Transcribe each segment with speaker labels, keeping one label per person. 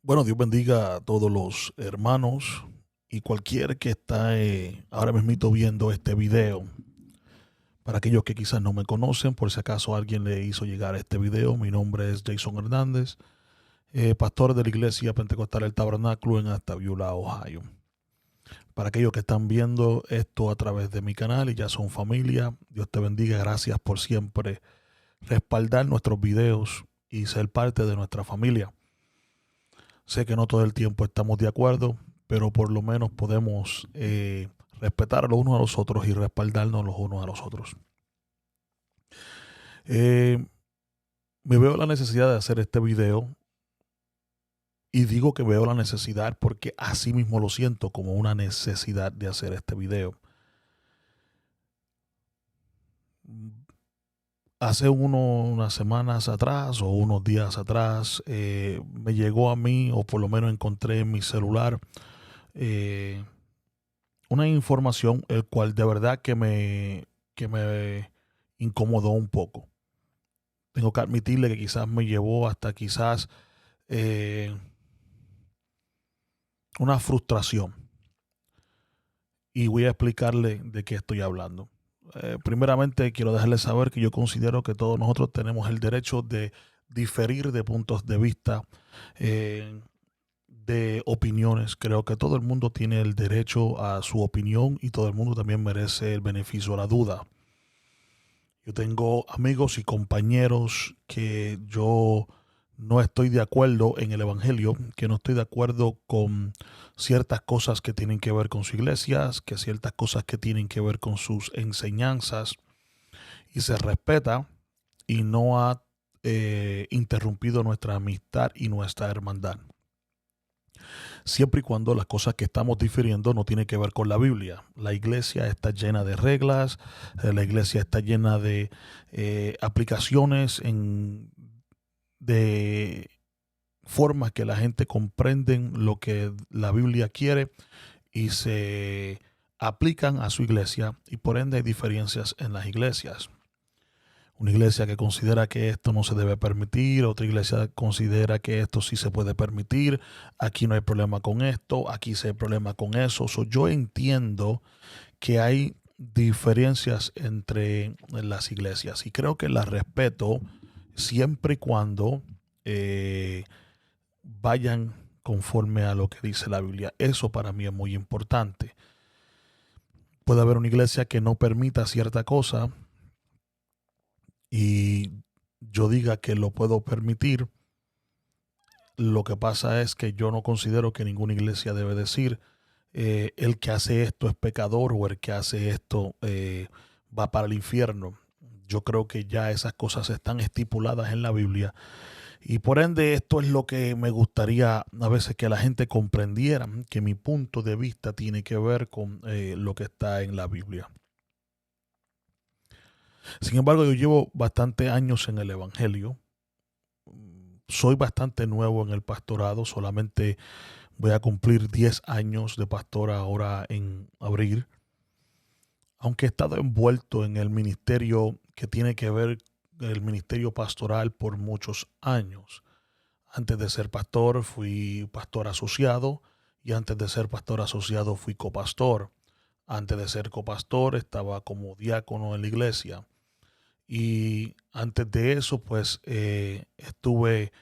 Speaker 1: Bueno, Dios bendiga a todos los hermanos y cualquier que está ahora mismo viendo este video. Para aquellos que quizás no me conocen, por si acaso alguien le hizo llegar este video, mi nombre es Jason Hernández, pastor de la Iglesia Pentecostal del Tabernáculo en Ashtabula, Ohio. Para aquellos que están viendo esto a través de mi canal y ya son familia, Dios te bendiga, gracias por siempre respaldar nuestros videos y ser parte de nuestra familia. Sé que no todo el tiempo estamos de acuerdo, pero por lo menos podemos respetar los unos a los otros y respaldarnos los unos a los otros. Eh, Me veo la necesidad de hacer este video y digo que veo la necesidad porque así mismo lo siento como una necesidad de hacer este video. Hace unas semanas atrás o unos días atrás me llegó a mí, o por lo menos encontré en mi celular, eh, una información el cual de verdad que me incomodó un poco. Tengo que admitirle que quizás me llevó hasta quizás eh, una frustración. Y voy a explicarle de qué estoy hablando. Primeramente quiero dejarles saber que yo considero que todos nosotros tenemos el derecho de diferir de puntos de vista, de opiniones. Creo que todo el mundo tiene el derecho a su opinión y todo el mundo también merece el beneficio de la duda. Yo tengo amigos y compañeros que yo no estoy de acuerdo en el Evangelio, que no estoy de acuerdo con ciertas cosas que tienen que ver con su iglesia, que ciertas cosas que tienen que ver con sus enseñanzas, y se respeta y no ha interrumpido nuestra amistad y nuestra hermandad. Siempre y cuando las cosas que estamos difiriendo no tienen que ver con la Biblia. La iglesia está llena de reglas, la iglesia está llena de aplicaciones de formas que la gente comprenden lo que la Biblia quiere y se aplican a su iglesia, y por ende hay diferencias en las iglesias. Una iglesia que considera que esto no se debe permitir, otra iglesia considera que esto sí se puede permitir, aquí no hay problema con esto, aquí sí hay problema con eso. Yo entiendo que hay diferencias entre las iglesias y creo que las respeto siempre y cuando eh, vayan conforme a lo que dice la Biblia. Eso para mí es muy importante. Puede haber una iglesia que no permita cierta cosa y yo diga que lo puedo permitir. Lo que pasa es que yo no considero que ninguna iglesia debe decir el que hace esto es pecador o el que hace esto va para el infierno. Yo creo que ya esas cosas están estipuladas en la Biblia y por ende esto es lo que me gustaría a veces que la gente comprendiera, que mi punto de vista tiene que ver con lo que está en la Biblia. Sin embargo, yo llevo bastantes años en el Evangelio. Soy bastante nuevo en el pastorado, solamente voy a cumplir 10 años de pastor ahora en abril. Aunque he estado envuelto en el ministerio que tiene que ver el ministerio pastoral por muchos años. Antes de ser pastor fui pastor asociado y antes de ser pastor asociado fui copastor. Antes de ser copastor estaba como diácono en la iglesia. Y antes de eso pues estuve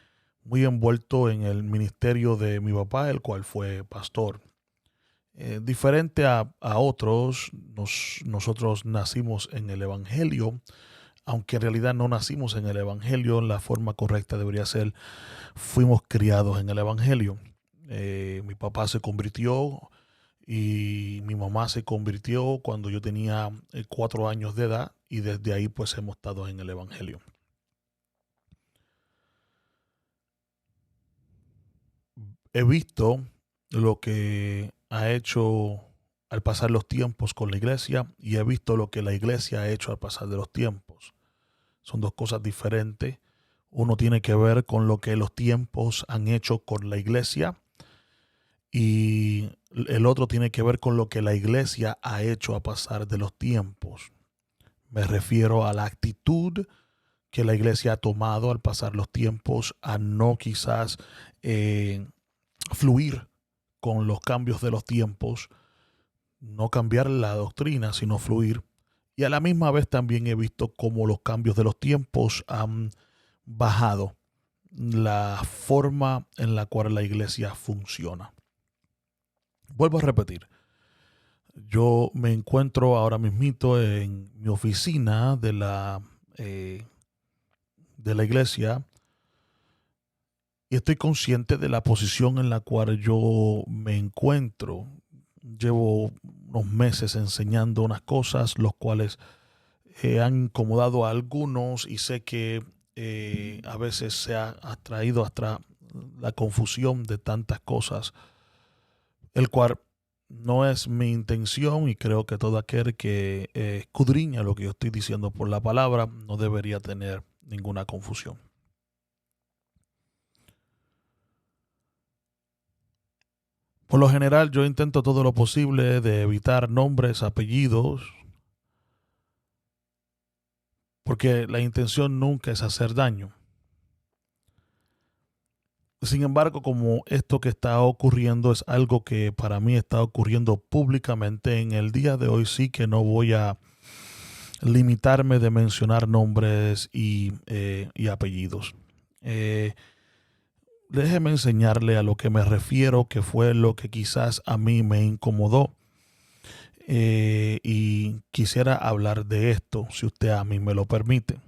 Speaker 1: muy envuelto en el ministerio de mi papá, el cual fue pastor. Diferente a otros, nosotros nacimos en el Evangelio, aunque en realidad no nacimos en el Evangelio, la forma correcta debería ser, fuimos criados en el Evangelio. Mi papá se convirtió y mi mamá se convirtió cuando yo tenía 4 años de edad y desde ahí pues hemos estado en el Evangelio. He visto lo que ha hecho al pasar los tiempos con la iglesia y he visto lo que la iglesia ha hecho al pasar de los tiempos. Son dos cosas diferentes. Uno tiene que ver con lo que los tiempos han hecho con la iglesia y el otro tiene que ver con lo que la iglesia ha hecho a pasar de los tiempos. Me refiero a la actitud que la iglesia ha tomado al pasar los tiempos, a no quizás fluir con los cambios de los tiempos, no cambiar la doctrina, sino fluir. Y a la misma vez también he visto cómo los cambios de los tiempos han bajado la forma en la cual la iglesia funciona. Vuelvo a repetir, yo me encuentro ahora mismito en mi oficina de la iglesia y estoy consciente de la posición en la cual yo me encuentro. Llevo unos meses enseñando unas cosas, los cuales han incomodado a algunos y sé que a veces se ha traído hasta la confusión de tantas cosas, el cual no es mi intención y creo que todo aquel que escudriña lo que yo estoy diciendo por la palabra no debería tener ninguna confusión. Por lo general yo intento todo lo posible de evitar nombres, apellidos, porque la intención nunca es hacer daño. Sin embargo, como esto que está ocurriendo es algo que para mí está ocurriendo públicamente, en el día de hoy sí que no voy a limitarme de mencionar nombres y apellidos. Déjeme enseñarle a lo que me refiero, que fue lo que quizás a mí me incomodó. Y quisiera hablar de esto, si usted a mí me lo permite.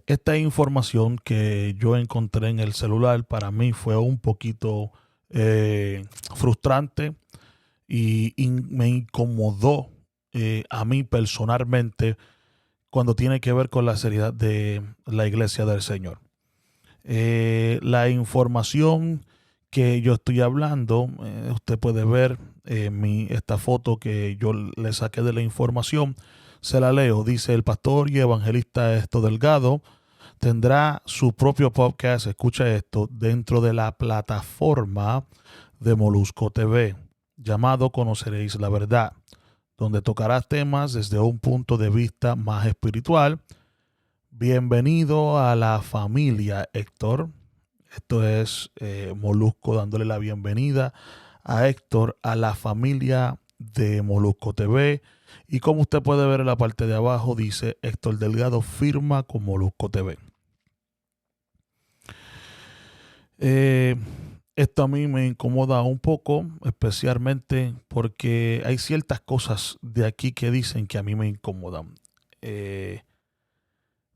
Speaker 1: Esta información que yo encontré en el celular para mí fue un poquito frustrante y me incomodó a mí personalmente cuando tiene que ver con la seriedad de la iglesia del Señor. La información que yo estoy hablando, usted puede ver esta foto que yo le saqué de la información. Se la leo. Dice: el pastor y evangelista Esto Delgado tendrá su propio podcast, escucha esto, dentro de la plataforma de Molusco TV, llamado Conoceréis la Verdad, donde tocará temas desde un punto de vista más espiritual. Bienvenido a la familia, Héctor. Esto es Molusco dándole la bienvenida a Héctor a la familia de Molusco TV. Y como usted puede ver en la parte de abajo, dice: Héctor Delgado firma con Molusco TV. Esto a mí me incomoda un poco, especialmente porque hay ciertas cosas de aquí que dicen que a mí me incomodan.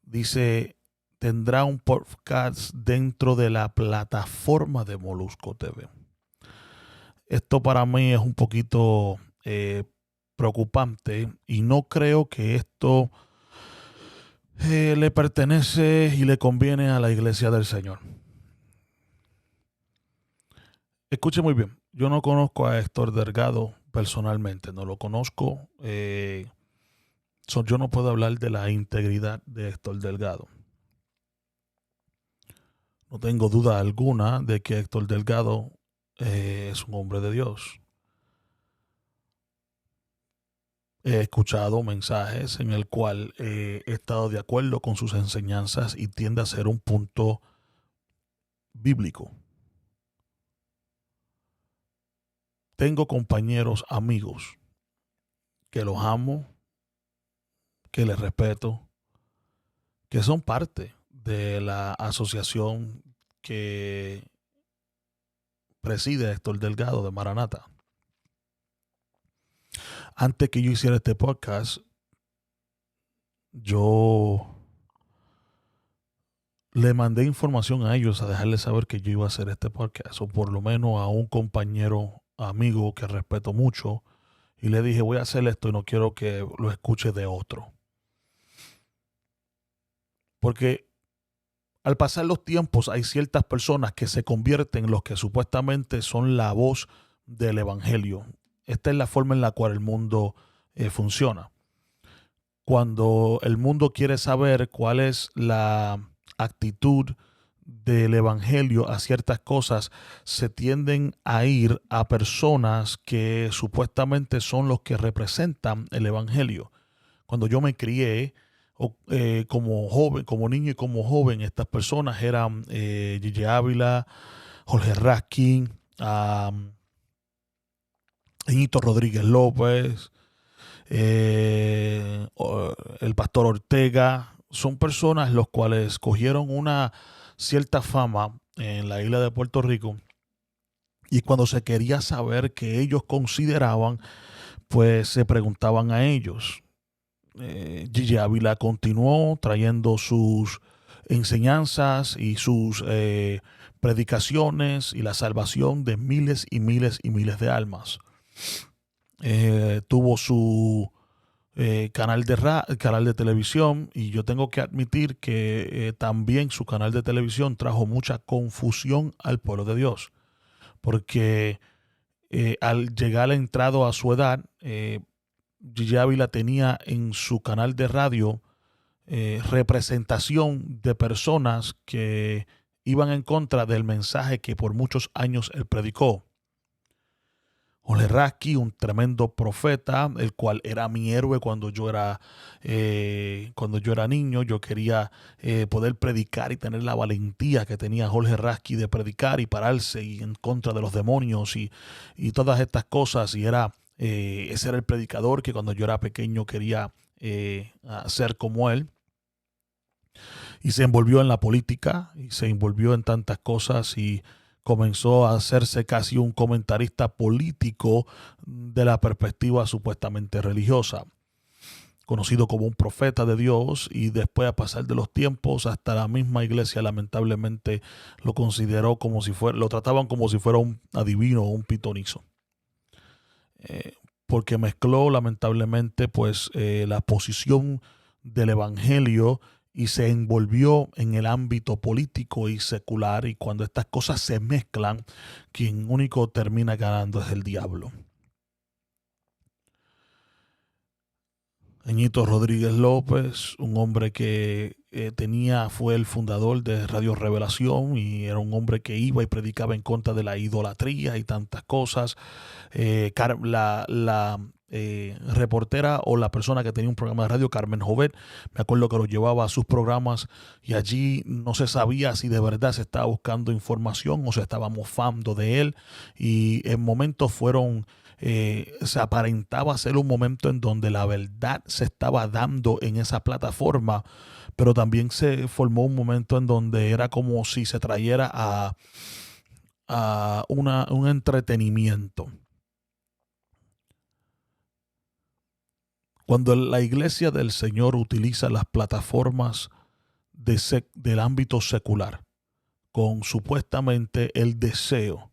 Speaker 1: Dice: tendrá un podcast dentro de la plataforma de Molusco TV. Esto para mí es un poquito preocupante y no creo que esto le pertenece y le conviene a la iglesia del Señor. Escuche muy bien, yo no conozco a Héctor Delgado personalmente, no lo conozco. Yo no puedo hablar de la integridad de Héctor Delgado. No tengo duda alguna de que Héctor Delgado es un hombre de Dios. He escuchado mensajes en el cual he estado de acuerdo con sus enseñanzas y tiende a ser un punto bíblico. Tengo compañeros, amigos, que los amo, que les respeto, que son parte de la asociación que preside Héctor Delgado de Maranata. Antes que yo hiciera este podcast, yo le mandé información a ellos a dejarles saber que yo iba a hacer este podcast, o por lo menos a un compañero, amigo que respeto mucho, y le dije: voy a hacer esto y no quiero que lo escuche de otro. Porque al pasar los tiempos hay ciertas personas que se convierten en los que supuestamente son la voz del evangelio. Esta es la forma en la cual el mundo funciona. Cuando el mundo quiere saber cuál es la actitud del evangelio a ciertas cosas, se tienden a ir a personas que supuestamente son los que representan el evangelio. Cuando yo me crié como joven, como niño y como joven, estas personas eran Gigi Ávila, Jorge Raskin, a Ñito Rodríguez López, el pastor Ortega. Son personas los cuales cogieron una cierta fama en la isla de Puerto Rico, y cuando se quería saber qué ellos consideraban, pues se preguntaban a ellos. Gigi Ávila continuó trayendo sus enseñanzas y sus predicaciones y la salvación de miles y miles y miles de almas. Tuvo su canal de televisión, y yo tengo que admitir que también su canal de televisión trajo mucha confusión al pueblo de Dios, porque al llegar entrado a su edad, Gigi Ávila tenía en su canal de radio representación de personas que iban en contra del mensaje que por muchos años él predicó. Jorge Raskin, un tremendo profeta, el cual era mi héroe cuando yo era niño. Yo quería poder predicar y tener la valentía que tenía Jorge Raskin de predicar y pararse y en contra de los demonios y todas estas cosas. Y ese era el predicador que cuando yo era pequeño quería ser como él. Y se envolvió en la política y se envolvió en tantas cosas y comenzó a hacerse casi un comentarista político de la perspectiva supuestamente religiosa, conocido como un profeta de Dios, y después, a pasar de los tiempos, hasta la misma iglesia lamentablemente lo consideró como si fuera, lo trataban como si fuera un adivino o un pitonizo. Porque mezcló lamentablemente pues la posición del evangelio y se envolvió en el ámbito político y secular, y cuando estas cosas se mezclan, quien único termina ganando es el diablo. Ñito Rodríguez López, un hombre que fue el fundador de Radio Revelación, y era un hombre que iba y predicaba en contra de la idolatría y tantas cosas. La reportera o la persona que tenía un programa de radio, Carmen Jovet, me acuerdo que lo llevaba a sus programas, y allí no se sabía si de verdad se estaba buscando información o se estaba mofando de él, y en momentos se aparentaba ser un momento en donde la verdad se estaba dando en esa plataforma, pero también se formó un momento en donde era como si se trayera a un entretenimiento. Cuando la iglesia del Señor utiliza las plataformas del ámbito secular con supuestamente el deseo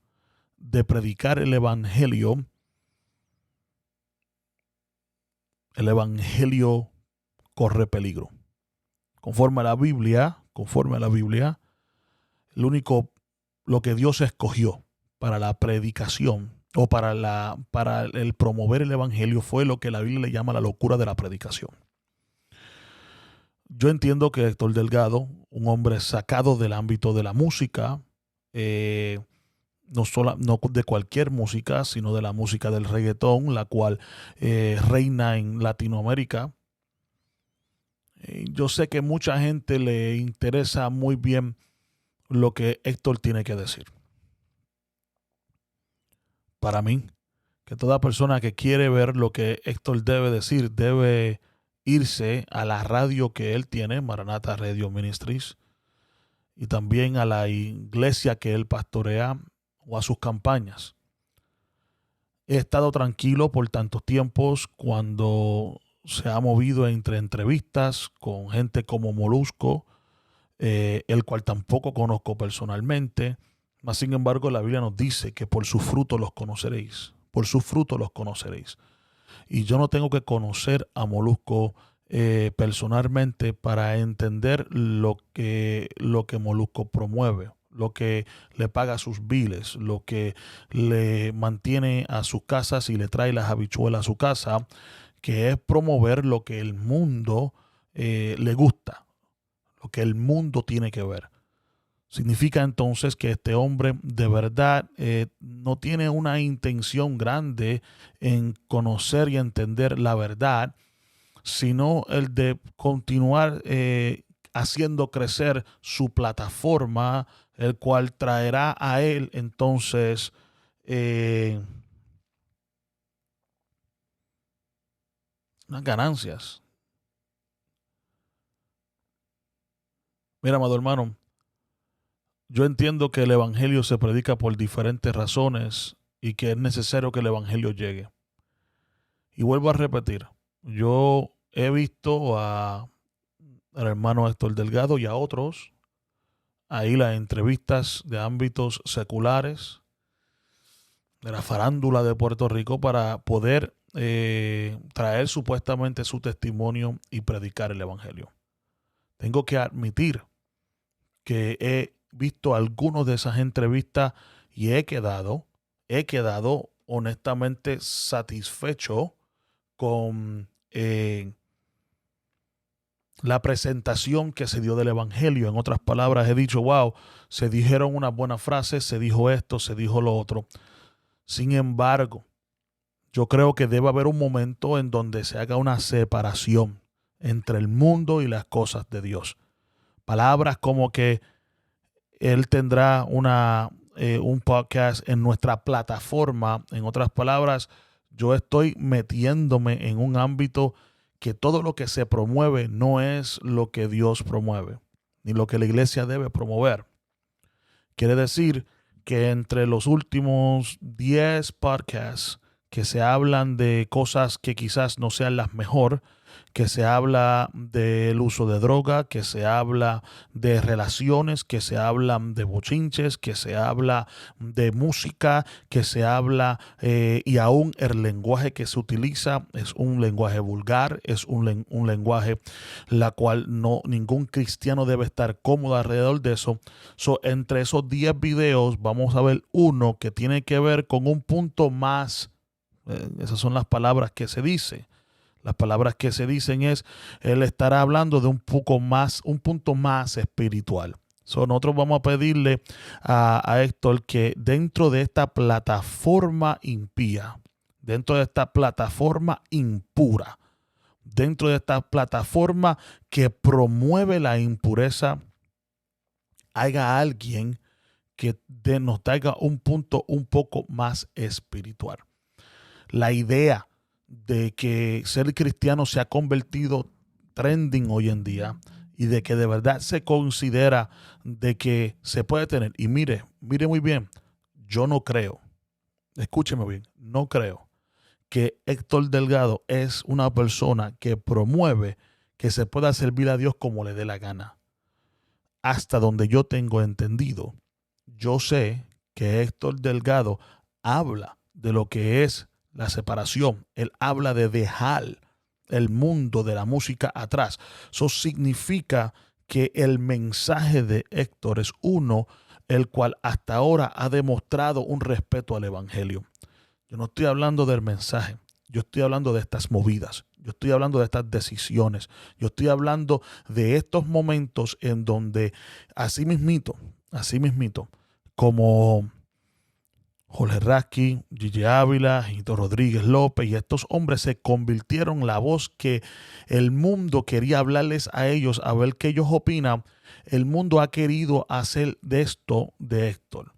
Speaker 1: de predicar el evangelio corre peligro. Conforme a la Biblia, lo que Dios escogió para la predicación o para el promover el evangelio fue lo que la Biblia le llama la locura de la predicación. Yo entiendo que Héctor Delgado, un hombre sacado del ámbito de la música, no de cualquier música, sino de la música del reggaetón, la cual reina en Latinoamérica. Yo sé que mucha gente le interesa muy bien lo que Héctor tiene que decir. Para mí, que toda persona que quiere ver lo que Héctor debe decir debe irse a la radio que él tiene, Maranatha Radio Ministries, y también a la iglesia que él pastorea o a sus campañas. He estado tranquilo por tantos tiempos cuando se ha movido entre entrevistas con gente como Molusco, el cual tampoco conozco personalmente. Mas, sin embargo, la Biblia nos dice que por sus frutos los conoceréis. Por sus frutos los conoceréis. Y yo no tengo que conocer a Molusco personalmente para entender lo que Molusco promueve, lo que le paga sus biles, lo que le mantiene a sus casas y le trae las habichuelas a su casa, que es promover lo que el mundo le gusta, lo que el mundo tiene que ver. Significa entonces que este hombre de verdad no tiene una intención grande en conocer y entender la verdad, sino el de continuar haciendo crecer su plataforma, el cual traerá a él entonces unas ganancias. Mira, amado hermano, yo entiendo que el evangelio se predica por diferentes razones y que es necesario que el evangelio llegue. Y vuelvo a repetir, yo he visto al hermano Héctor Delgado y a otros ahí las entrevistas de ámbitos seculares, de la farándula de Puerto Rico, para poder traer supuestamente su testimonio y predicar el evangelio. Tengo que admitir que he visto algunas de esas entrevistas y he quedado honestamente satisfecho con la presentación que se dio del evangelio. En otras palabras, he dicho, wow, se dijeron unas buenas frases, se dijo esto, se dijo lo otro. Sin embargo, yo creo que debe haber un momento en donde se haga una separación entre el mundo y las cosas de Dios. Palabras como que él tendrá un podcast en nuestra plataforma. En otras palabras, yo estoy metiéndome en un ámbito que todo lo que se promueve no es lo que Dios promueve, ni lo que la iglesia debe promover. Quiere decir que entre los últimos 10 podcasts que se hablan de cosas que quizás no sean las mejor, que se habla del uso de droga, que se habla de relaciones, que se hablan de bochinches, que se habla de música, que se habla y aún el lenguaje que se utiliza es un lenguaje vulgar, es un lenguaje la cual ningún cristiano debe estar cómodo alrededor de eso. Entre esos 10 videos vamos a ver uno que tiene que ver con un punto más. Esas son las palabras que se dicen. Las palabras que se dicen es, él estará hablando de un punto más espiritual. Nosotros vamos a pedirle a Héctor que dentro de esta plataforma impía, dentro de esta plataforma impura, dentro de esta plataforma que promueve la impureza, haya alguien que nos traiga un punto un poco más espiritual. La idea de que ser cristiano se ha convertido trending hoy en día y de que de verdad se considera de que se puede tener. Y mire muy bien, yo no creo, escúcheme bien, no creo que Héctor Delgado es una persona que promueve que se pueda servir a Dios como le dé la gana. Hasta donde yo tengo entendido, yo sé que Héctor Delgado habla de lo que es la separación. Él habla de dejar el mundo de la música atrás. Eso significa que el mensaje de Héctor es uno el cual hasta ahora ha demostrado un respeto al evangelio. Yo no estoy hablando del mensaje, yo estoy hablando de estas movidas, yo estoy hablando de estas decisiones, yo estoy hablando de estos momentos en donde así mismito, como Jorge Rasky, Gigi Ávila, Hito Rodríguez López y estos hombres se convirtieron en la voz que el mundo quería hablarles a ellos, a ver qué ellos opinan. El mundo ha querido hacer de esto de Héctor.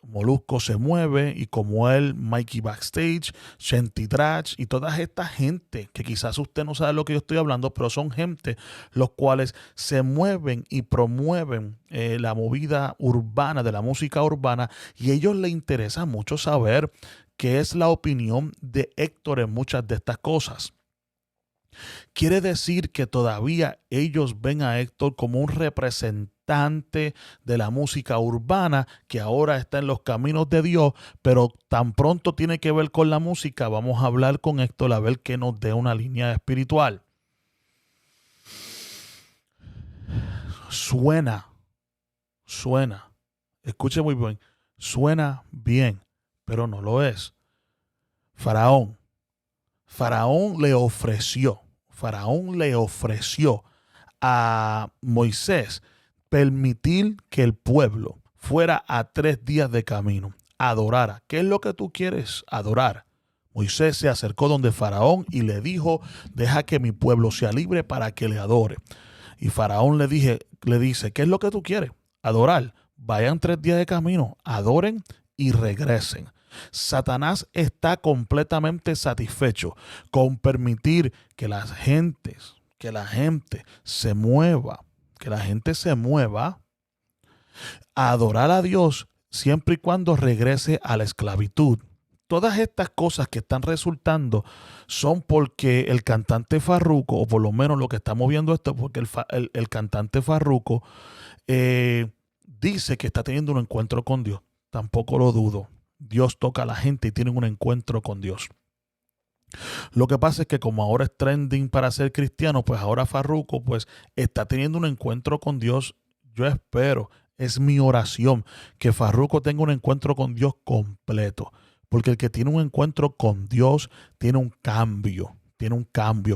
Speaker 1: Molusco se mueve y como él, Mikey Backstage, Shanty Trash y toda esta gente que quizás usted no sabe lo que yo estoy hablando, pero son gente los cuales se mueven y promueven la movida urbana, de la música urbana, y a ellos les interesa mucho saber qué es la opinión de Héctor en muchas de estas cosas. Quiere decir que todavía ellos ven a Héctor como un representante de la música urbana que ahora está en los caminos de Dios, pero tan pronto tiene que ver con la música, vamos a hablar con Héctor a ver que nos dé una línea espiritual. Suena, escuche muy bien, suena bien, pero no lo es. Faraón le ofreció a Moisés permitir que el pueblo fuera a 3 días de camino, adorara. ¿Qué es lo que tú quieres? Adorar. Moisés se acercó donde Faraón y le dijo, deja que mi pueblo sea libre para que le adore. Y Faraón le dice, ¿qué es lo que tú quieres? Adorar. Vayan 3 días de camino, adoren y regresen. Satanás está completamente satisfecho con permitir que la gente se mueva, a adorar a Dios siempre y cuando regrese a la esclavitud. Todas estas cosas que están resultando son porque el cantante Farruko, o por lo menos lo que estamos viendo esto, porque el cantante Farruko dice que está teniendo un encuentro con Dios. Tampoco lo dudo. Dios toca a la gente y tienen un encuentro con Dios. Lo que pasa es que como ahora es trending para ser cristiano, pues ahora Farruko pues está teniendo un encuentro con Dios. Yo espero, es mi oración, que Farruko tenga un encuentro con Dios completo. Porque el que tiene un encuentro con Dios tiene un cambio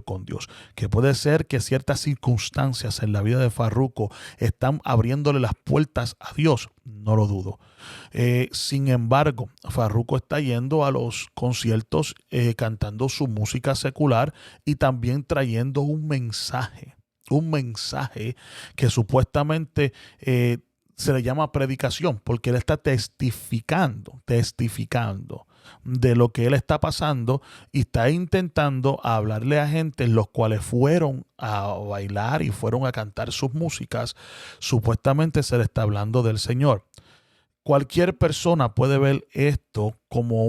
Speaker 1: con Dios. Que puede ser que ciertas circunstancias en la vida de Farruko están abriéndole las puertas a Dios. No lo dudo. Sin embargo, Farruko está yendo a los conciertos cantando su música secular y también trayendo un mensaje que supuestamente se le llama predicación, porque él está testificando de lo que él está pasando y está intentando hablarle a gente los cuales fueron a bailar y fueron a cantar sus músicas. Supuestamente se le está hablando del Señor. Cualquier persona puede ver esto como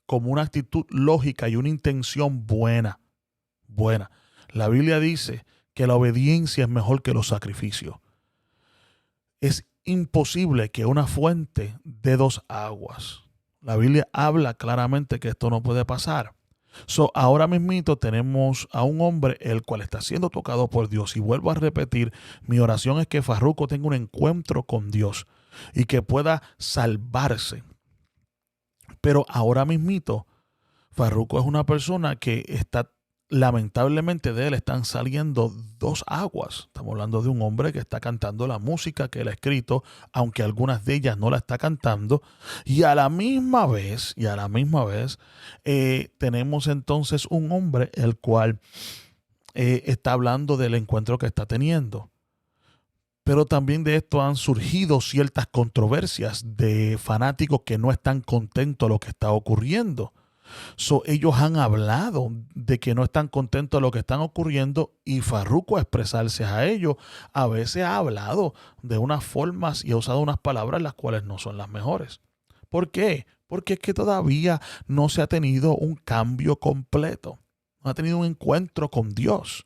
Speaker 1: como una actitud lógica y una intención buena. La Biblia dice que la obediencia es mejor que los sacrificios. Es imposible que una fuente dé 2 aguas. La Biblia habla claramente que esto no puede pasar. Ahora mismito tenemos a un hombre el cual está siendo tocado por Dios. Y vuelvo a repetir, mi oración es que Farruko tenga un encuentro con Dios y que pueda salvarse. Pero ahora mismito, Farruko es una persona que está, lamentablemente de él están saliendo 2 aguas. Estamos hablando de un hombre que está cantando la música que él ha escrito, aunque algunas de ellas no la está cantando. Y a la misma vez, tenemos entonces un hombre el cual está hablando del encuentro que está teniendo. Pero también de esto han surgido ciertas controversias de fanáticos que no están contentos de lo que está ocurriendo. Ellos han hablado de que no están contentos de lo que están ocurriendo y Farruko, a expresarse a ellos, a veces ha hablado de unas formas y ha usado unas palabras las cuales no son las mejores. ¿Por qué? Porque es que todavía no se ha tenido un cambio completo. No ha tenido un encuentro con Dios.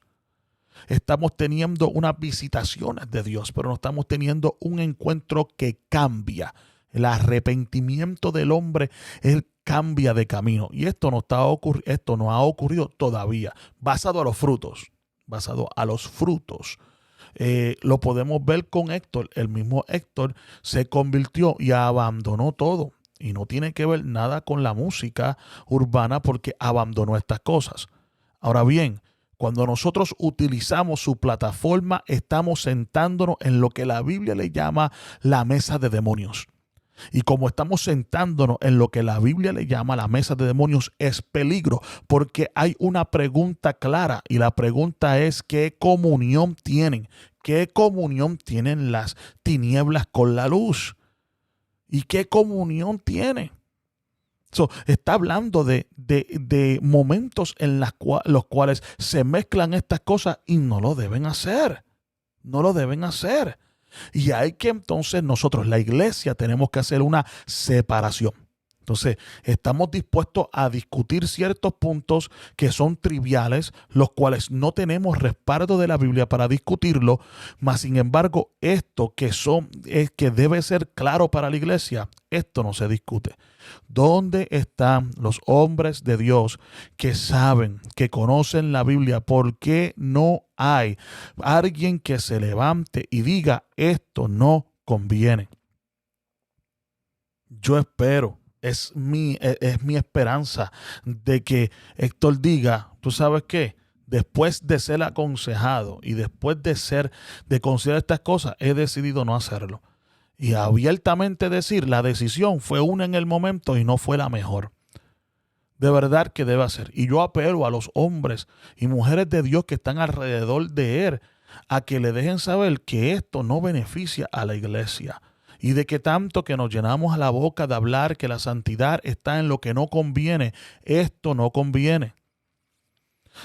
Speaker 1: Estamos teniendo unas visitaciones de Dios, pero no estamos teniendo un encuentro que cambia. El arrepentimiento del hombre, él cambia de camino. Y esto no ha ocurrido todavía. Basado a los frutos. Lo podemos ver con Héctor. El mismo Héctor se convirtió y abandonó todo. Y no tiene que ver nada con la música urbana porque abandonó estas cosas. Ahora bien, cuando nosotros utilizamos su plataforma, estamos sentándonos en lo que la Biblia le llama la mesa de demonios. Y como estamos sentándonos en lo que la Biblia le llama la mesa de demonios, es peligro, porque hay una pregunta clara y la pregunta es: ¿qué comunión tienen? ¿Qué comunión tienen las tinieblas con la luz? ¿Y qué comunión tienen? Está hablando de momentos en los cuales se mezclan estas cosas y no lo deben hacer. Y hay que entonces nosotros, la iglesia, tenemos que hacer una separación. Entonces, estamos dispuestos a discutir ciertos puntos que son triviales, los cuales no tenemos respaldo de la Biblia para discutirlo, mas sin embargo, esto es que debe ser claro para la iglesia, esto no se discute. ¿Dónde están los hombres de Dios que saben, que conocen la Biblia? ¿Por qué no hay alguien que se levante y diga: esto no conviene? Yo espero, es mi esperanza de que Héctor diga: ¿tú sabes qué? Después de ser aconsejado y después de considerar estas cosas, he decidido no hacerlo. Y abiertamente decir: la decisión fue una en el momento y no fue la mejor. De verdad que debe hacer. Y yo apelo a los hombres y mujeres de Dios que están alrededor de él a que le dejen saber que esto no beneficia a la iglesia. Y de que tanto que nos llenamos a la boca de hablar que la santidad está en lo que no conviene, esto no conviene.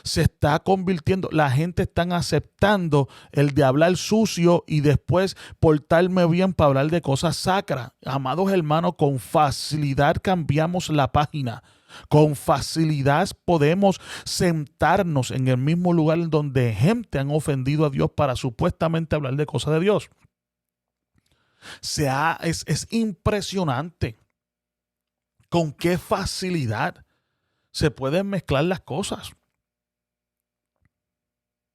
Speaker 1: Se está convirtiendo, la gente está aceptando el de hablar sucio y después portarme bien para hablar de cosas sacras. Amados hermanos, con facilidad cambiamos la página. Con facilidad podemos sentarnos en el mismo lugar donde gente han ofendido a Dios para supuestamente hablar de cosas de Dios. Es impresionante con qué facilidad se pueden mezclar las cosas.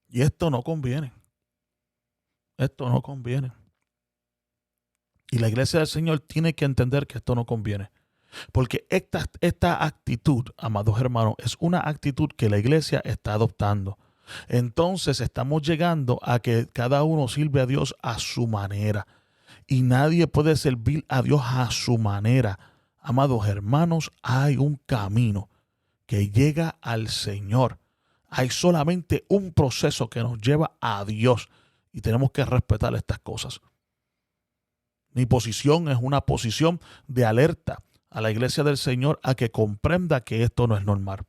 Speaker 1: Y esto no conviene. Esto no conviene. Y la iglesia del Señor tiene que entender que esto no conviene. Porque esta actitud, amados hermanos, es una actitud que la iglesia está adoptando. Entonces estamos llegando a que cada uno sirve a Dios a su manera. Y nadie puede servir a Dios a su manera. Amados hermanos, hay un camino que llega al Señor. Hay solamente un proceso que nos lleva a Dios. Y tenemos que respetar estas cosas. Mi posición es una posición de alerta a la iglesia del Señor a que comprenda que esto no es normal.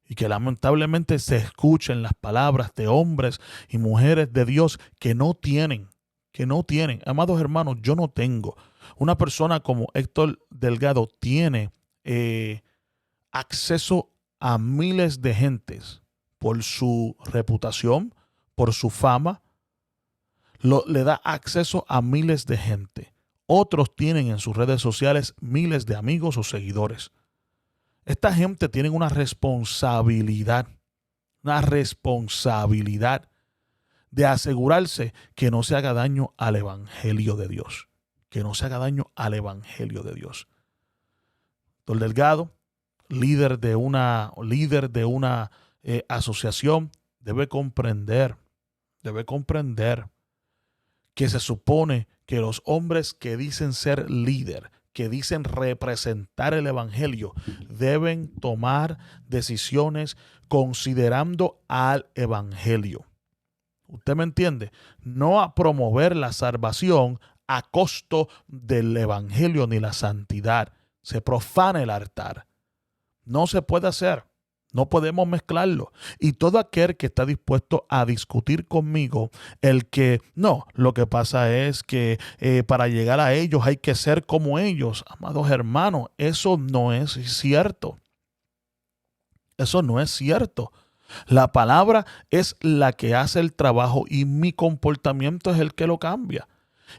Speaker 1: Y que lamentablemente se escuchen las palabras de hombres y mujeres de Dios que no tienen. Amados hermanos, yo no tengo. Una persona como Héctor Delgado tiene acceso a miles de gentes por su reputación, por su fama. Le da acceso a miles de gente. Otros tienen en sus redes sociales miles de amigos o seguidores. Esta gente tiene una responsabilidad de asegurarse que no se haga daño al evangelio de Dios. Que no se haga daño al evangelio de Dios. Don Delgado, líder de una asociación, debe comprender que se supone que los hombres que dicen ser líder, que dicen representar el evangelio, deben tomar decisiones considerando al evangelio. ¿Usted me entiende? No a promover la salvación a costo del evangelio ni la santidad. Se profana el altar. No se puede hacer. No podemos mezclarlo. Y todo aquel que está dispuesto a discutir conmigo, lo que pasa es que para llegar a ellos hay que ser como ellos. Amados hermanos, eso no es cierto. Eso no es cierto. La palabra es la que hace el trabajo y mi comportamiento es el que lo cambia.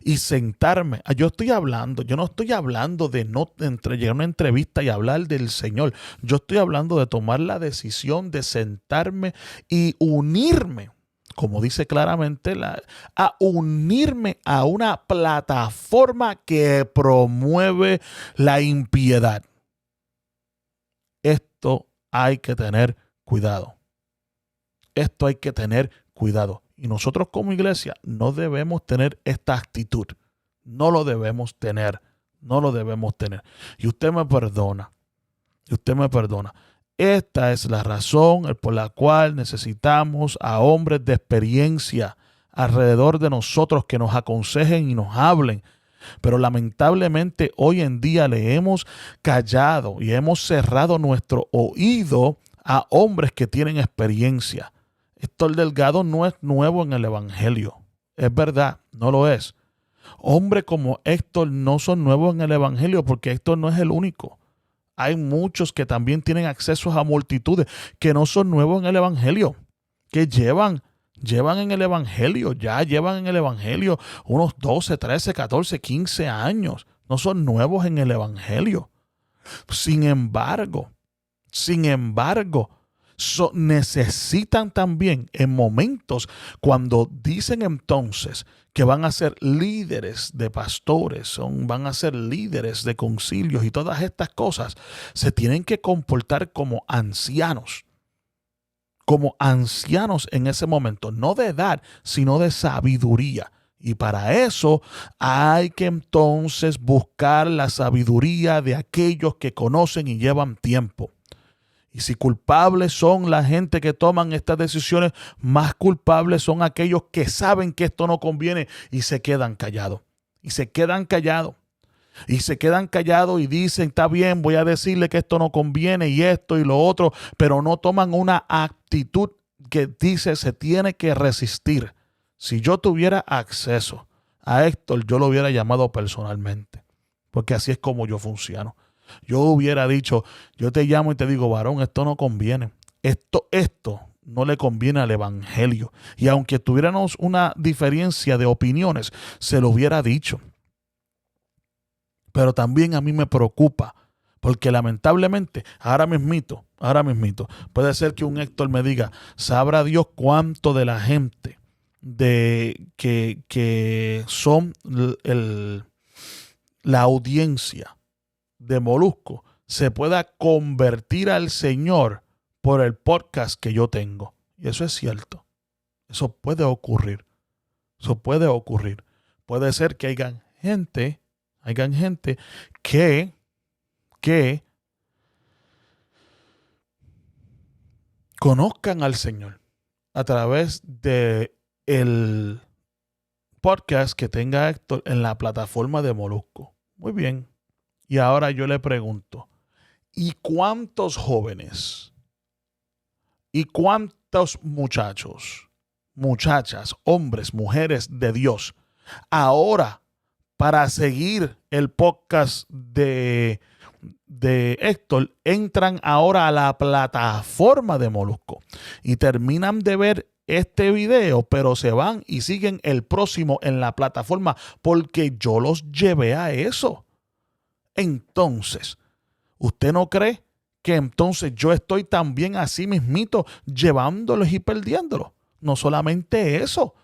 Speaker 1: Y sentarme, yo no estoy hablando de llegar a una entrevista y hablar del Señor. Yo estoy hablando de tomar la decisión de sentarme y unirme, como dice claramente, a unirme a una plataforma que promueve la impiedad. Esto hay que tener cuidado. Y nosotros como iglesia no debemos tener esta actitud. No lo debemos tener. Y usted me perdona. Esta es la razón por la cual necesitamos a hombres de experiencia alrededor de nosotros que nos aconsejen y nos hablen. Pero lamentablemente hoy en día le hemos callado y hemos cerrado nuestro oído a hombres que tienen experiencia. Héctor Delgado no es nuevo en el evangelio. Es verdad, no lo es. Hombres como Héctor no son nuevos en el evangelio porque Héctor no es el único. Hay muchos que también tienen acceso a multitudes que no son nuevos en el evangelio, que llevan en el evangelio, llevan en el evangelio unos 12, 13, 14, 15 años. No son nuevos en el evangelio. Sin embargo, necesitan también en momentos cuando dicen entonces que van a ser líderes de pastores, van a ser líderes de concilios y todas estas cosas, se tienen que comportar como ancianos en ese momento, no de edad, sino de sabiduría. Y para eso hay que entonces buscar la sabiduría de aquellos que conocen y llevan tiempo. Y si culpables son la gente que toman estas decisiones, más culpables son aquellos que saben que esto no conviene y se quedan callados. Y se quedan callados. Y se quedan callados y dicen, está bien, voy a decirle que esto no conviene y esto y lo otro, pero no toman una actitud que dice se tiene que resistir. Si yo tuviera acceso a Héctor, yo lo hubiera llamado personalmente, porque así es como yo funciono. Yo hubiera dicho, yo te llamo y te digo, varón, esto no conviene. Esto no le conviene al evangelio. Y aunque tuviéramos una diferencia de opiniones, se lo hubiera dicho. Pero también a mí me preocupa, porque lamentablemente, ahora mismito, puede ser que un Héctor me diga, sabrá Dios cuánto de la gente de que son la audiencia de Molusco se pueda convertir al Señor por el podcast que yo tengo. Y eso es cierto. Eso puede ocurrir. Eso puede ocurrir. Puede ser que hayan gente que conozcan al Señor a través de el podcast que tenga Héctor en la plataforma de Molusco. Muy bien. Y ahora yo le pregunto, ¿y cuántos jóvenes y cuántos muchachos, muchachas, hombres, mujeres de Dios, ahora para seguir el podcast de Héctor, entran ahora a la plataforma de Molusco y terminan de ver este video, pero se van y siguen el próximo en la plataforma porque yo los llevé a eso? Entonces, ¿usted no cree que entonces yo estoy también así mismito llevándolos y perdiéndolos? No solamente eso,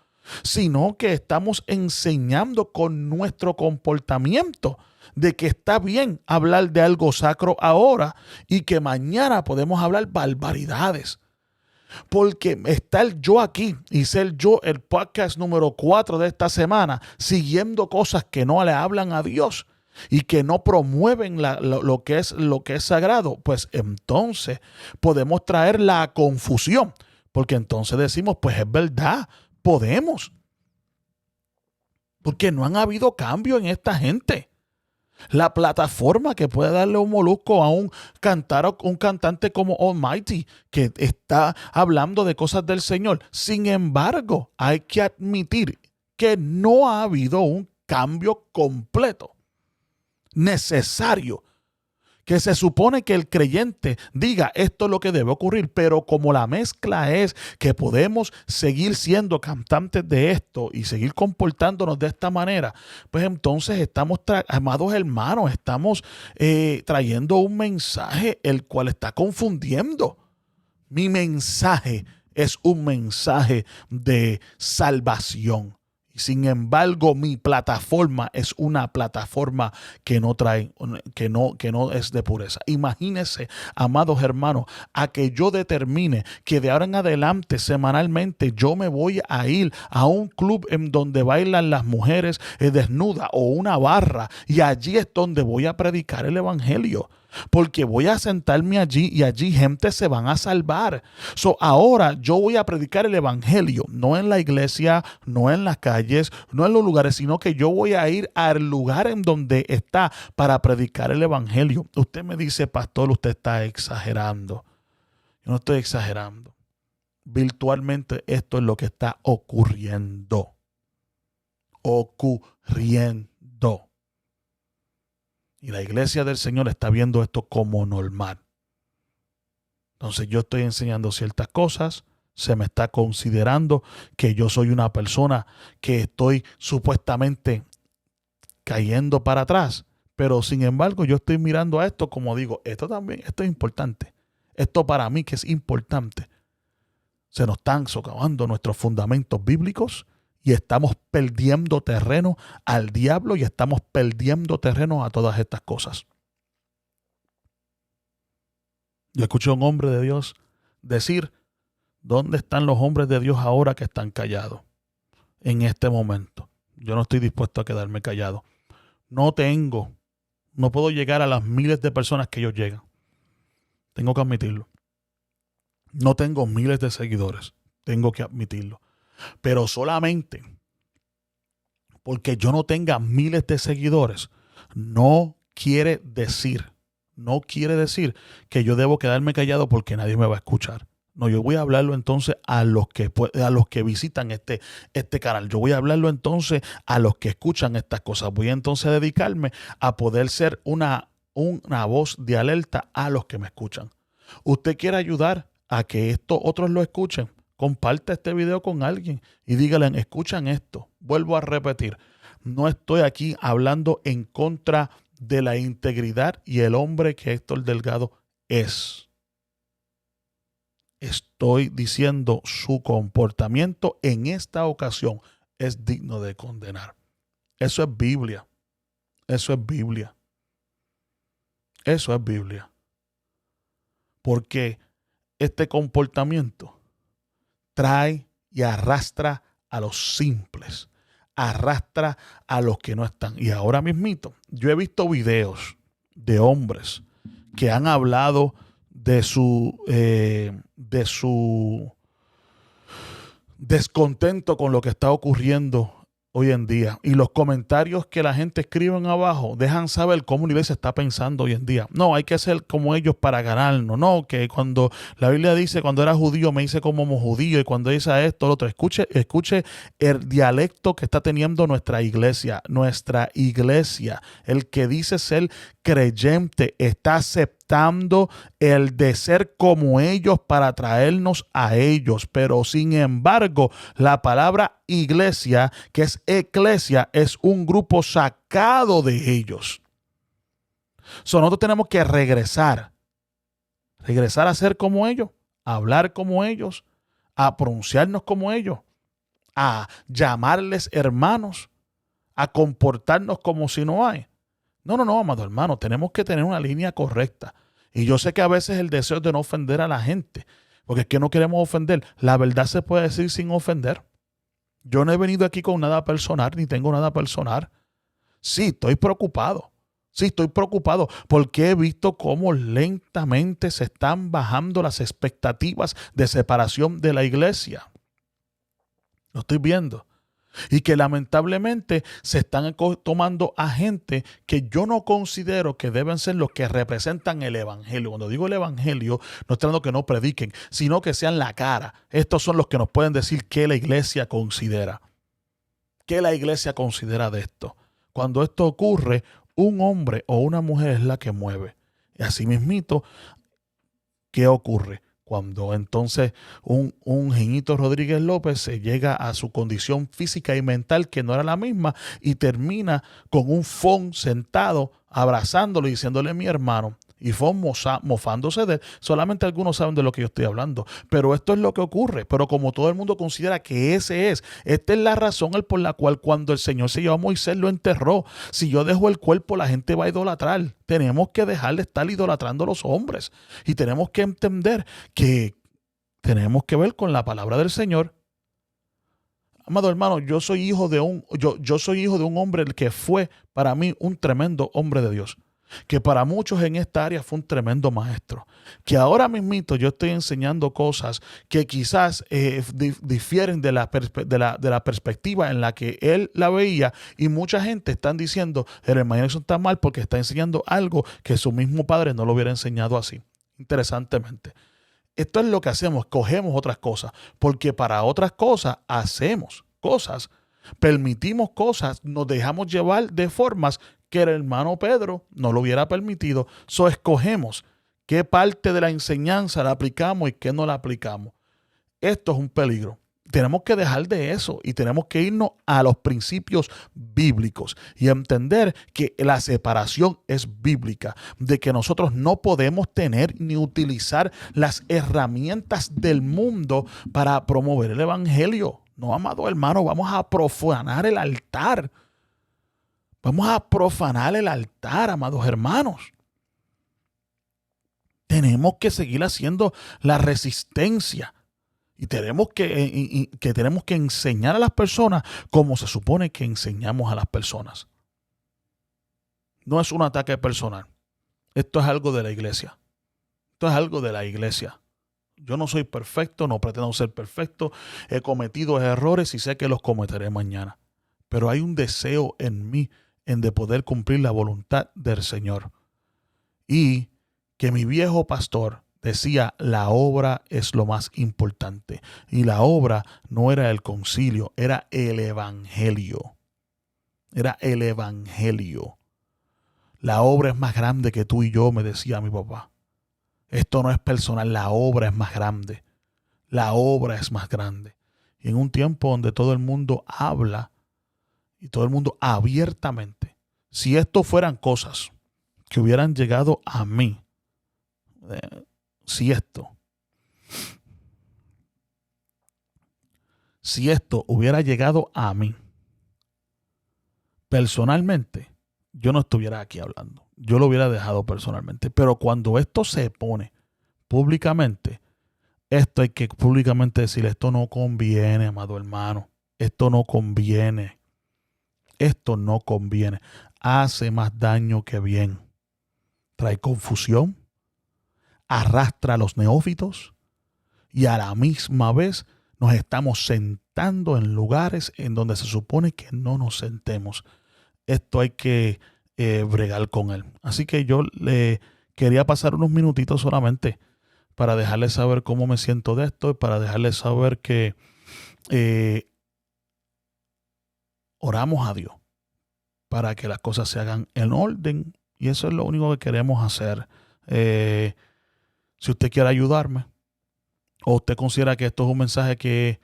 Speaker 1: sino que estamos enseñando con nuestro comportamiento de que está bien hablar de algo sacro ahora y que mañana podemos hablar barbaridades. Porque estar yo aquí y ser yo el podcast número 4 de esta semana siguiendo cosas que no le hablan a Dios y que no promueven lo que es sagrado, pues entonces podemos traer la confusión. Porque entonces decimos, pues es verdad, podemos. Porque no han habido cambio en esta gente. La plataforma que puede darle un Molusco a un cantante como Almighty, que está hablando de cosas del Señor. Sin embargo, hay que admitir que no ha habido un cambio completo, necesario, que se supone que el creyente diga esto es lo que debe ocurrir, pero como la mezcla es que podemos seguir siendo cantantes de esto y seguir comportándonos de esta manera, pues entonces estamos, amados hermanos, estamos trayendo un mensaje el cual está confundiendo. Mi mensaje es un mensaje de salvación. Sin embargo, mi plataforma es una plataforma que no trae, que no es de pureza. Imagínense, amados hermanos, a que yo determine que de ahora en adelante, semanalmente, yo me voy a ir a un club en donde bailan las mujeres desnudas o una barra, y allí es donde voy a predicar el evangelio. Porque voy a sentarme allí y allí gente se van a salvar. Ahora yo voy a predicar el evangelio, no en la iglesia, no en las calles, no en los lugares, sino que yo voy a ir al lugar en donde está para predicar el evangelio. Usted me dice, pastor, usted está exagerando. Yo no estoy exagerando. Virtualmente esto es lo que está ocurriendo. Y la iglesia del Señor está viendo esto como normal. Entonces yo estoy enseñando ciertas cosas, se me está considerando que yo soy una persona que estoy supuestamente cayendo para atrás, pero sin embargo yo estoy mirando a esto como digo, esto es importante. Esto para mí que es importante. Se nos están socavando nuestros fundamentos bíblicos y estamos perdiendo terreno al diablo y estamos perdiendo terreno a todas estas cosas. Yo escuché a un hombre de Dios decir, ¿dónde están los hombres de Dios ahora que están callados en este momento? yo no estoy dispuesto a quedarme callado. No puedo llegar a las miles de personas que ellos llegan. Tengo que admitirlo. No tengo miles de seguidores. Tengo que admitirlo. Pero solamente porque yo no tenga miles de seguidores, no quiere decir que yo debo quedarme callado porque nadie me va a escuchar. No, yo voy a hablarlo entonces a los que visitan este canal. Yo voy a hablarlo entonces a los que escuchan estas cosas. Voy entonces a dedicarme a poder ser una voz de alerta a los que me escuchan. ¿Usted quiere ayudar a que estos otros lo escuchen? Comparte este video con alguien y díganle, escuchan esto. Vuelvo a repetir, no estoy aquí hablando en contra de la integridad y el hombre que Héctor Delgado es. Estoy diciendo su comportamiento en esta ocasión es digno de condenar. Eso es Biblia. Eso es Biblia. Eso es Biblia. Porque este comportamiento trae y arrastra a los simples, arrastra a los que no están. Y ahora mismito, yo he visto videos de hombres que han hablado de su descontento con lo que está ocurriendo hoy en día. Y los comentarios que la gente escribe abajo dejan saber cómo la iglesia está pensando hoy en día. No, hay que ser como ellos para ganarnos. No, que cuando la Biblia dice, cuando era judío me hice como judío, y cuando dice esto, lo otro. Escuche el dialecto que está teniendo nuestra iglesia. Nuestra iglesia, el que dice ser creyente, está aceptando el de ser como ellos para traernos a ellos. Pero sin embargo, la palabra iglesia, que es eclesia, es un grupo sacado de ellos. Nosotros tenemos que regresar a ser como ellos, a hablar como ellos, a pronunciarnos como ellos, a llamarles hermanos, a comportarnos como si no hay. No, amado hermano, tenemos que tener una línea correcta. Y yo sé que a veces el deseo es de no ofender a la gente, porque es que no queremos ofender. La verdad se puede decir sin ofender. Yo no he venido aquí con nada personal, ni tengo nada personal. Sí, estoy preocupado. Porque he visto cómo lentamente se están bajando las expectativas de separación de la iglesia. Lo estoy viendo. Y que lamentablemente se están tomando a gente que yo no considero que deben ser los que representan el evangelio. Cuando digo el evangelio, no estoy hablando que no prediquen, sino que sean la cara. Estos son los que nos pueden decir qué la iglesia considera. ¿Qué la iglesia considera de esto? Cuando esto ocurre, un hombre o una mujer es la que mueve. Y así mismito, ¿qué ocurre? Cuando entonces un Jeñito Rodríguez López se llega a su condición física y mental que no era la misma y termina con un Fon sentado abrazándolo y diciéndole mi hermano. Y Fon mofándose de él. Solamente algunos saben de lo que yo estoy hablando. Pero esto es lo que ocurre. Pero como todo el mundo considera que esta es la razón por la cual cuando el Señor se llevó a Moisés lo enterró. Si yo dejo el cuerpo, la gente va a idolatrar. Tenemos que dejar de estar idolatrando a los hombres. Y tenemos que entender que tenemos que ver con la palabra del Señor. Amado hermano, yo soy hijo de un hombre que fue para mí un tremendo hombre de Dios. Que para muchos en esta área fue un tremendo maestro, que ahora mismito yo estoy enseñando cosas que quizás difieren de la perspectiva en la que él la veía, y mucha gente están diciendo, el hermano Jackson está mal porque está enseñando algo que su mismo padre no lo hubiera enseñado así. Interesantemente, esto es lo que hacemos, cogemos otras cosas, porque para otras cosas hacemos cosas, permitimos cosas, nos dejamos llevar de formas que el hermano Pedro no lo hubiera permitido. Escogemos qué parte de la enseñanza la aplicamos y qué no la aplicamos. Esto es un peligro. Tenemos que dejar de eso y tenemos que irnos a los principios bíblicos y entender que la separación es bíblica, de que nosotros no podemos tener ni utilizar las herramientas del mundo para promover el evangelio. No, amado hermano, vamos a profanar el altar. Vamos a profanar el altar, amados hermanos. Tenemos que seguir haciendo la resistencia. Y tenemos que enseñar a las personas como se supone que enseñamos a las personas. No es un ataque personal. Esto es algo de la iglesia. Esto es algo de la iglesia. Yo no soy perfecto, no pretendo ser perfecto. He cometido errores y sé que los cometeré mañana. Pero hay un deseo en mí de poder cumplir la voluntad del Señor. Y que mi viejo pastor decía, la obra es lo más importante. Y la obra no era el concilio, era el evangelio. Era el evangelio. La obra es más grande que tú y yo, me decía mi papá. Esto no es personal, la obra es más grande. La obra es más grande. Y en un tiempo donde todo el mundo habla y todo el mundo abiertamente, si esto fueran cosas que hubieran llegado a mí, si esto hubiera llegado a mí, personalmente, yo no estuviera aquí hablando. Yo lo hubiera dejado personalmente. Pero cuando esto se pone públicamente, esto hay que públicamente decir, esto no conviene, amado hermano. Esto no conviene. Esto no conviene. Hace más daño que bien. Trae confusión, arrastra a los neófitos y a la misma vez nos estamos sentando en lugares en donde se supone que no nos sentemos. Esto hay que bregar con él. Así que yo le quería pasar unos minutitos solamente para dejarles saber cómo me siento de esto y para dejarles saber que oramos a Dios para que las cosas se hagan en orden, y eso es lo único que queremos hacer. Si usted quiere ayudarme o usted considera que esto es un mensaje que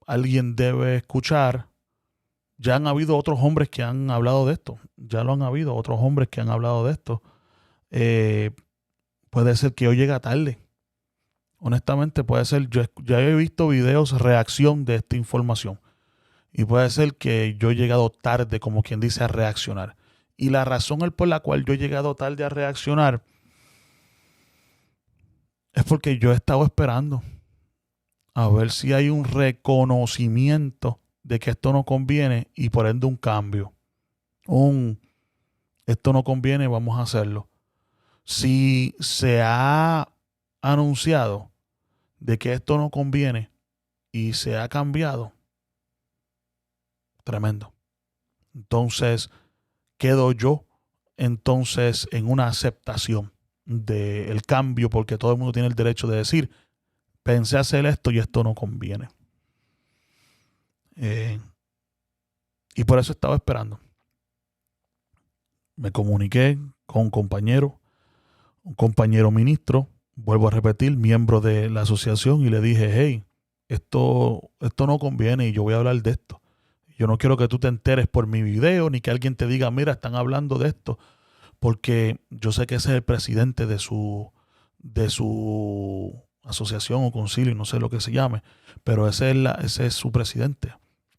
Speaker 1: alguien debe escuchar, ya han habido otros hombres que han hablado de esto. Ya lo han habido otros hombres que han hablado de esto. Puede ser que yo llegue tarde. Honestamente, puede ser. Yo ya he visto videos reacción de esta información. Y puede ser que yo he llegado tarde, como quien dice, a reaccionar. Y la razón por la cual yo he llegado tarde a reaccionar es porque yo he estado esperando a ver si hay un reconocimiento de que esto no conviene y por ende un cambio. Esto no conviene, vamos a hacerlo. Si se ha anunciado de que esto no conviene y se ha cambiado, tremendo. Entonces, quedo yo entonces en una aceptación del cambio, porque todo el mundo tiene el derecho de decir, pensé hacer esto y esto no conviene. Y por eso estaba esperando. Me comuniqué con un compañero ministro, vuelvo a repetir, miembro de la asociación, y le dije, hey, esto no conviene y yo voy a hablar de esto. Yo no quiero que tú te enteres por mi video, ni que alguien te diga, mira, están hablando de esto, porque yo sé que ese es el presidente de su asociación o concilio, no sé lo que se llame, pero ese es su presidente.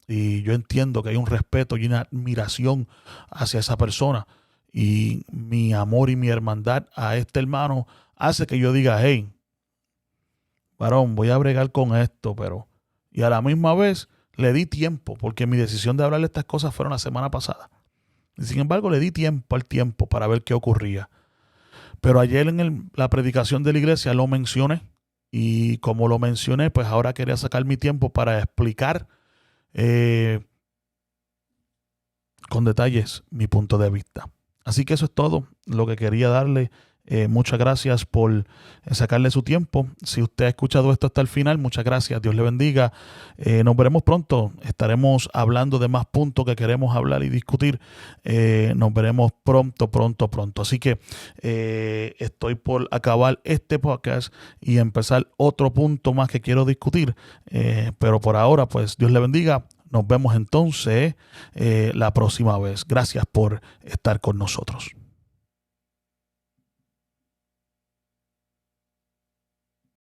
Speaker 1: Y yo entiendo que hay un respeto y una admiración hacia esa persona. Y mi amor y mi hermandad a este hermano hace que yo diga, hey, varón, voy a bregar con esto, pero... Y a la misma vez le di tiempo, porque mi decisión de hablarle estas cosas fueron la semana pasada. Y sin embargo, le di tiempo al tiempo para ver qué ocurría. Pero ayer en la predicación de la iglesia lo mencioné. Y como lo mencioné, pues ahora quería sacar mi tiempo para explicar con detalles mi punto de vista. Así que eso es todo lo que quería darle. Muchas gracias por sacarle su tiempo. Si usted ha escuchado esto hasta el final, muchas gracias. Dios le bendiga. Nos veremos pronto. Estaremos hablando de más puntos que queremos hablar y discutir. Nos veremos pronto. Así que estoy por acabar este podcast y empezar otro punto más que quiero discutir. Pero por ahora, pues Dios le bendiga. Nos vemos entonces la próxima vez. Gracias por estar con nosotros.